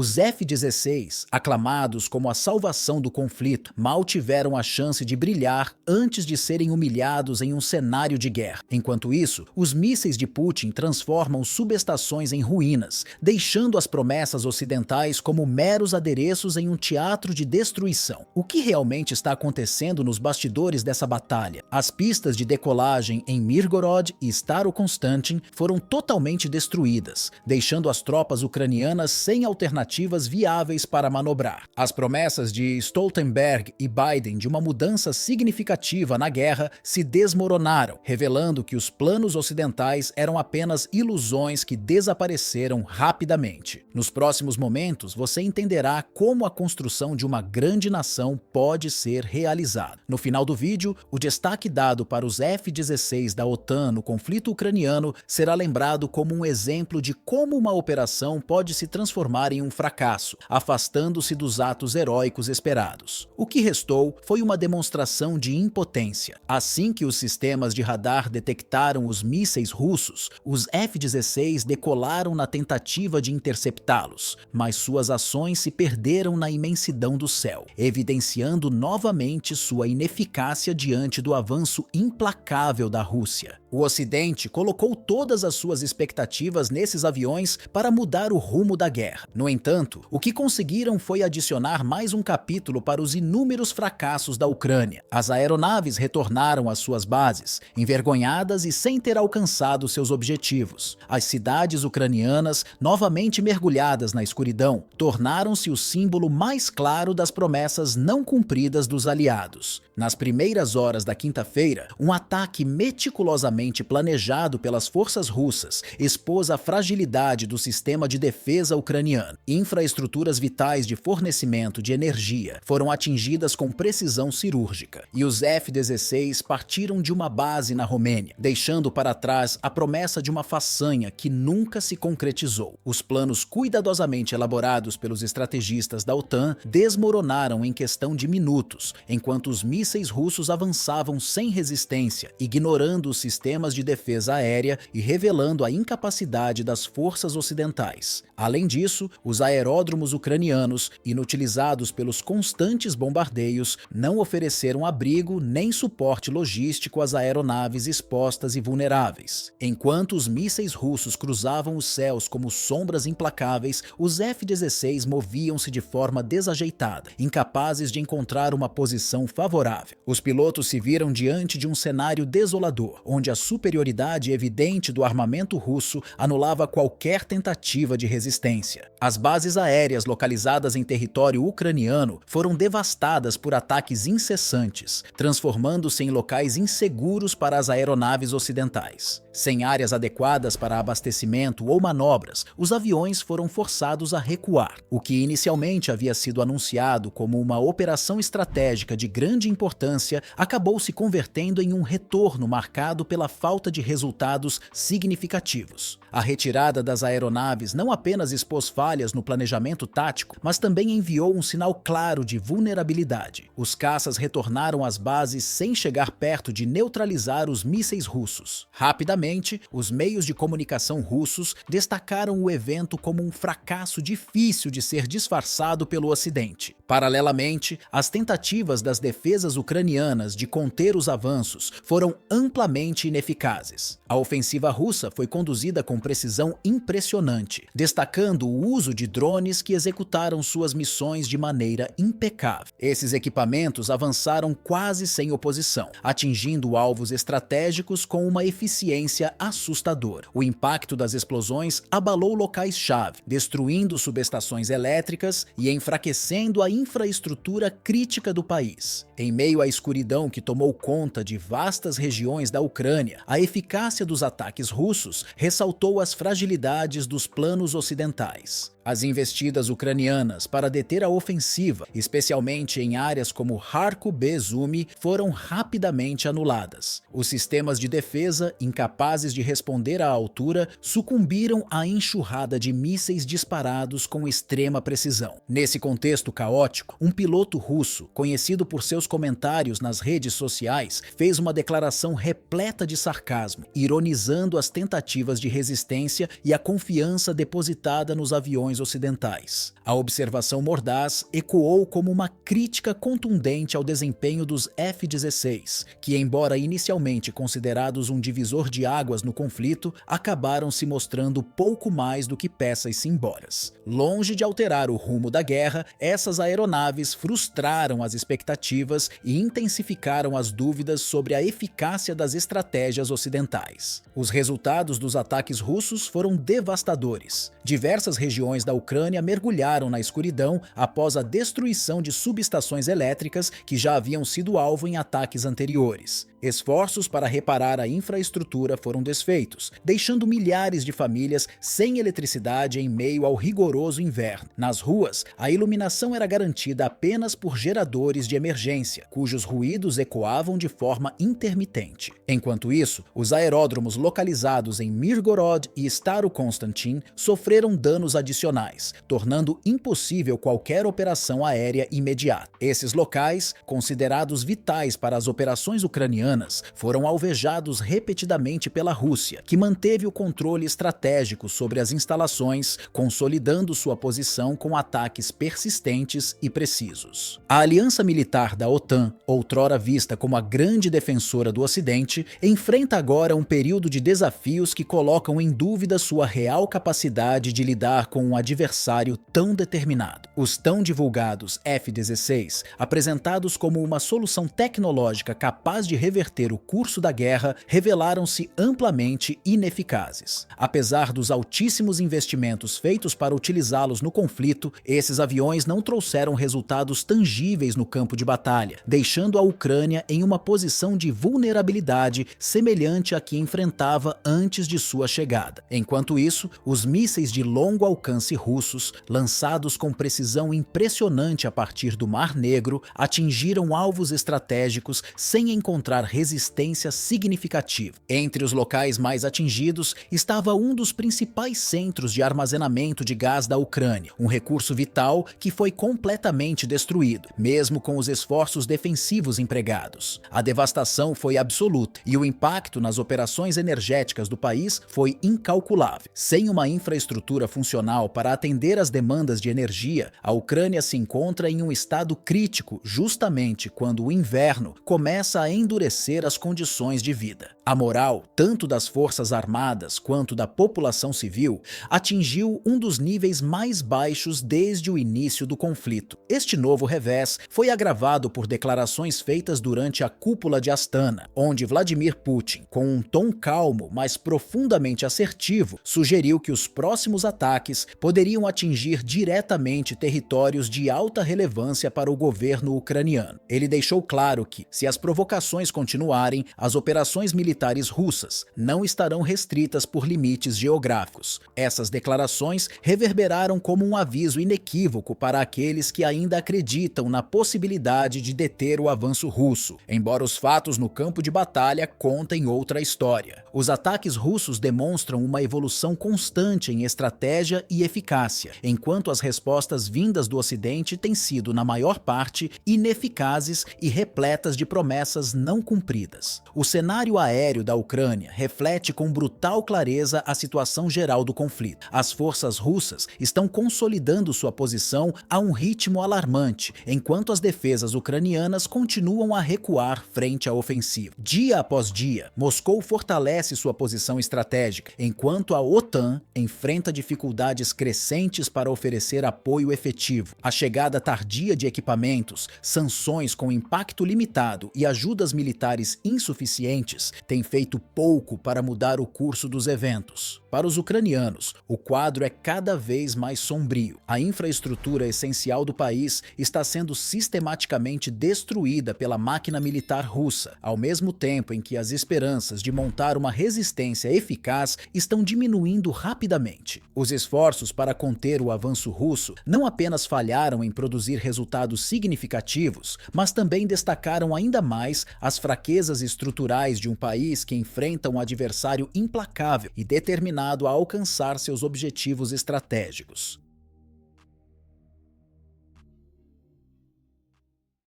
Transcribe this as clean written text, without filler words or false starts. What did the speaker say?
Os F-16, aclamados como a salvação do conflito, mal tiveram a chance de brilhar antes de serem humilhados em um cenário de guerra. Enquanto isso, os mísseis de Putin transformam subestações em ruínas, deixando as promessas ocidentais como meros adereços em um teatro de destruição. O que realmente está acontecendo nos bastidores dessa batalha? As pistas de decolagem em Mirgorod e Starokonstantin foram totalmente destruídas, deixando as tropas ucranianas sem alternativas viáveis para manobrar. As promessas de Stoltenberg e Biden de uma mudança significativa na guerra se desmoronaram, revelando que os planos ocidentais eram apenas ilusões que desapareceram rapidamente. Nos próximos momentos, você entenderá como a construção de uma grande nação pode ser realizada. No final do vídeo, o destaque dado para os F-16 da OTAN no conflito ucraniano será lembrado como um exemplo de como uma operação pode se transformar em um fracasso, afastando-se dos atos heróicos esperados. O que restou foi uma demonstração de impotência. Assim que os sistemas de radar detectaram os mísseis russos, os F-16 decolaram na tentativa de interceptá-los, mas suas ações se perderam na imensidão do céu, evidenciando novamente sua ineficácia diante do avanço implacável da Rússia. O Ocidente colocou todas as suas expectativas nesses aviões para mudar o rumo da guerra. No entanto, o que conseguiram foi adicionar mais um capítulo para os inúmeros fracassos da Ucrânia. As aeronaves retornaram às suas bases, envergonhadas e sem ter alcançado seus objetivos. As cidades ucranianas, novamente mergulhadas na escuridão, tornaram-se o símbolo mais claro das promessas não cumpridas dos aliados. Nas primeiras horas da quinta-feira, um ataque meticulosamente planejado pelas forças russas expôs a fragilidade do sistema de defesa ucraniano. Infraestruturas vitais de fornecimento de energia foram atingidas com precisão cirúrgica, e os F-16 partiram de uma base na Romênia, deixando para trás a promessa de uma façanha que nunca se concretizou. Os planos cuidadosamente elaborados pelos estrategistas da OTAN desmoronaram em questão de minutos, enquanto os mísseis russos avançavam sem resistência, ignorando os sistemas de defesa aérea e revelando a incapacidade das forças ocidentais. Além disso, os aeródromos ucranianos, inutilizados pelos constantes bombardeios, não ofereceram abrigo nem suporte logístico às aeronaves expostas e vulneráveis. Enquanto os mísseis russos cruzavam os céus como sombras implacáveis, os F-16 moviam-se de forma desajeitada, incapazes de encontrar uma posição favorável. Os pilotos se viram diante de um cenário desolador, onde a superioridade evidente do armamento russo anulava qualquer tentativa de resistência. As bases aéreas localizadas em território ucraniano foram devastadas por ataques incessantes, transformando-se em locais inseguros para as aeronaves ocidentais. Sem áreas adequadas para abastecimento ou manobras, os aviões foram forçados a recuar. O que inicialmente havia sido anunciado como uma operação estratégica de grande importância acabou se convertendo em um retorno marcado pela falta de resultados significativos. A retirada das aeronaves não apenas expôs falhas no planejamento tático, mas também enviou um sinal claro de vulnerabilidade. Os caças retornaram às bases sem chegar perto de neutralizar os mísseis russos. Rapidamente, os meios de comunicação russos destacaram o evento como um fracasso difícil de ser disfarçado pelo Ocidente. Paralelamente, as tentativas das defesas ucranianas de conter os avanços foram amplamente ineficazes. A ofensiva russa foi conduzida com precisão impressionante, destacando o uso de drones que executaram suas missões de maneira impecável. Esses equipamentos avançaram quase sem oposição, atingindo alvos estratégicos com uma eficiência assustadora. O impacto das explosões abalou locais-chave, destruindo subestações elétricas e enfraquecendo a infraestrutura crítica do país. Em meio à escuridão que tomou conta de vastas regiões da Ucrânia, a eficácia dos ataques russos ressaltou as fragilidades dos planos ocidentais. As investidas ucranianas para deter a ofensiva, especialmente em áreas como Kharkov e Sumy, foram rapidamente anuladas. Os sistemas de defesa, incapazes de responder à altura, sucumbiram à enxurrada de mísseis disparados com extrema precisão. Nesse contexto caótico, um piloto russo, conhecido por seus comentários nas redes sociais, fez uma declaração repleta de sarcasmo, ironizando as tentativas de resistência e a confiança depositada nos aviões instalações ocidentais. A observação mordaz ecoou como uma crítica contundente ao desempenho dos F-16, que, embora inicialmente considerados um divisor de águas no conflito, acabaram se mostrando pouco mais do que peças simbólicas. Longe de alterar o rumo da guerra, essas aeronaves frustraram as expectativas e intensificaram as dúvidas sobre a eficácia das estratégias ocidentais. Os resultados dos ataques russos foram devastadores. Diversas regiões da Ucrânia mergulharam na escuridão após a destruição de subestações elétricas que já haviam sido alvo em ataques anteriores. Esforços para reparar a infraestrutura foram desfeitos, deixando milhares de famílias sem eletricidade em meio ao rigoroso inverno. Nas ruas, a iluminação era garantida apenas por geradores de emergência, cujos ruídos ecoavam de forma intermitente. Enquanto isso, os aeródromos localizados em Mirgorod e Staro-Constantin sofreram danos adicionais, tornando impossível qualquer operação aérea imediata. Esses locais, considerados vitais para as operações ucranianas, foram alvejados repetidamente pela Rússia, que manteve o controle estratégico sobre as instalações, consolidando sua posição com ataques persistentes e precisos. A aliança militar da OTAN, outrora vista como a grande defensora do Ocidente, enfrenta agora um período de desafios que colocam em dúvida sua real capacidade de lidar com um adversário tão determinado. Os tão divulgados F-16, apresentados como uma solução tecnológica capaz de reverter o curso da guerra, revelaram-se amplamente ineficazes. Apesar dos altíssimos investimentos feitos para utilizá-los no conflito, esses aviões não trouxeram resultados tangíveis no campo de batalha, deixando a Ucrânia em uma posição de vulnerabilidade semelhante à que enfrentava antes de sua chegada. Enquanto isso, os mísseis de longo alcance russos, lançados com precisão impressionante a partir do Mar Negro, atingiram alvos estratégicos sem encontrar resistência significativa. Entre os locais mais atingidos estava um dos principais centros de armazenamento de gás da Ucrânia, um recurso vital que foi completamente destruído, mesmo com os esforços defensivos empregados. A devastação foi absoluta e o impacto nas operações energéticas do país foi incalculável. Sem uma infraestrutura funcional para atender às demandas de energia, a Ucrânia se encontra em um estado crítico justamente quando o inverno começa a endurecer as condições de vida. A moral, tanto das forças armadas quanto da população civil, atingiu um dos níveis mais baixos desde o início do conflito. Este novo revés foi agravado por declarações feitas durante a cúpula de Astana, onde Vladimir Putin, com um tom calmo, mas profundamente assertivo, sugeriu que os próximos ataques poderiam atingir diretamente territórios de alta relevância para o governo ucraniano. Ele deixou claro que, se as provocações continuarem, as operações militares russas não estarão restritas por limites geográficos. Essas declarações reverberaram como um aviso inequívoco para aqueles que ainda acreditam na possibilidade de deter o avanço russo, embora os fatos no campo de batalha contem outra história. Os ataques russos demonstram uma evolução constante em estratégia e eficácia, enquanto as respostas vindas do Ocidente têm sido, na maior parte, ineficazes e repletas de promessas não cumpridas. O cenário aéreo da Ucrânia reflete com brutal clareza a situação geral do conflito. As forças russas estão consolidando sua posição a um ritmo alarmante, enquanto as defesas ucranianas continuam a recuar frente à ofensiva. Dia após dia, Moscou fortalece sua posição estratégica, enquanto a OTAN enfrenta dificuldades crescentes para oferecer apoio efetivo. A chegada tardia de equipamentos, sanções com impacto limitado e ajudas militares insuficientes têm feito pouco para mudar o curso dos eventos. Para os ucranianos, o quadro é cada vez mais sombrio. A infraestrutura essencial do país está sendo sistematicamente destruída pela máquina militar russa, ao mesmo tempo em que as esperanças de montar uma resistência eficaz estão diminuindo rapidamente. Os esforços para conter o avanço russo não apenas falharam em produzir resultados significativos, mas também destacaram ainda mais as fraquezas estruturais de um país que enfrenta um adversário implacável e determinado a alcançar seus objetivos estratégicos.